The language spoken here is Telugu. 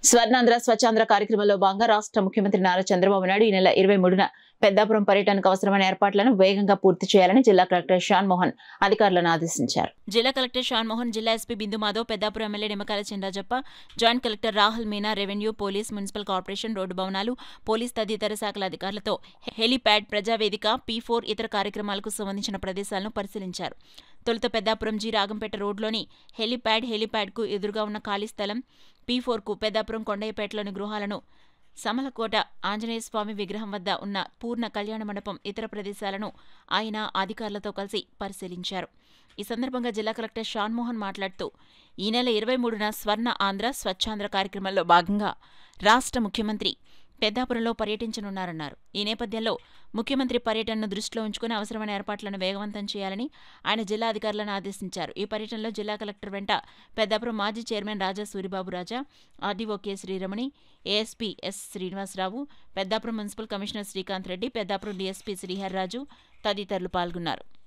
స్వర్ణాంధ్ర స్వచ్ఛాంధ్ర కార్యక్రమంలో భాగంగా రాష్ట్ర ముఖ్యమంత్రి నారా చంద్రబాబు నాయుడు ఈ నెల 23న పెద్దాపురం పర్యటనకు అవసరమైన ఏర్పాట్లను వేగంగా పూర్తి చేయాలని జిల్లా కలెక్టర్ షాన్ మోహన్ అధికారులను ఆదేశించారు. జిల్లా కలెక్టర్ షాన్ మోహన్, జిల్లా ఎస్పీ బిందు Madhav, Peddapuram MLA Nimmakayala Chinarajappa, joint collector Rahul Meena, revenue, police, municipal corporation, road భవనాలు, పోలీస్ తదితర శాఖల అధికారులతో హెలీప్యాడ్, ప్రజావేదిక, P4 ఇతర కార్యక్రమాలకు సంబంధించిన ప్రదేశాలను పరిశీలించారు. తొలుత పెద్దాపురం జి రాగంపేట రోడ్లోని హెలీప్యాడ్కు ఎదురుగా ఉన్న ఖాళీ స్థలం, P4కు పెద్దాపురం కొండయ్యపేటలోని గృహాలను, సమలకోట ఆంజనేయస్వామి విగ్రహం వద్ద ఉన్న పూర్ణ కళ్యాణ మండపం ఇతర ప్రదేశాలను ఆయన అధికారులతో కలిసి పరిశీలించారు. ఈ సందర్భంగా జిల్లా కలెక్టర్ షాన్ మోహన్ మాట్లాడుతూ ఈ నెల 23న స్వర్ణ ఆంధ్ర స్వచ్ఛాంధ్ర కార్యక్రమంలో భాగంగా రాష్ట్ర ముఖ్యమంత్రి పెద్దాపురంలో పర్యటించనున్నారన్నారు. ఈ నేపథ్యంలో ముఖ్యమంత్రి పర్యటనను దృష్టిలో ఉంచుకుని అవసరమైన ఏర్పాట్లను వేగవంతం చేయాలని ఆయన జిల్లా అధికారులను ఆదేశించారు. ఈ పర్యటనలో జిల్లా కలెక్టర్ వెంట పెద్దాపురం మాజీ chairman Raja Suribabu Raja, RDO K Sriramani, ASP S Srinivasarao, Peddapuram municipal commissioner Srikanth Reddy, Peddapuram DSP Sriharraju తదితరులు పాల్గొన్నారు.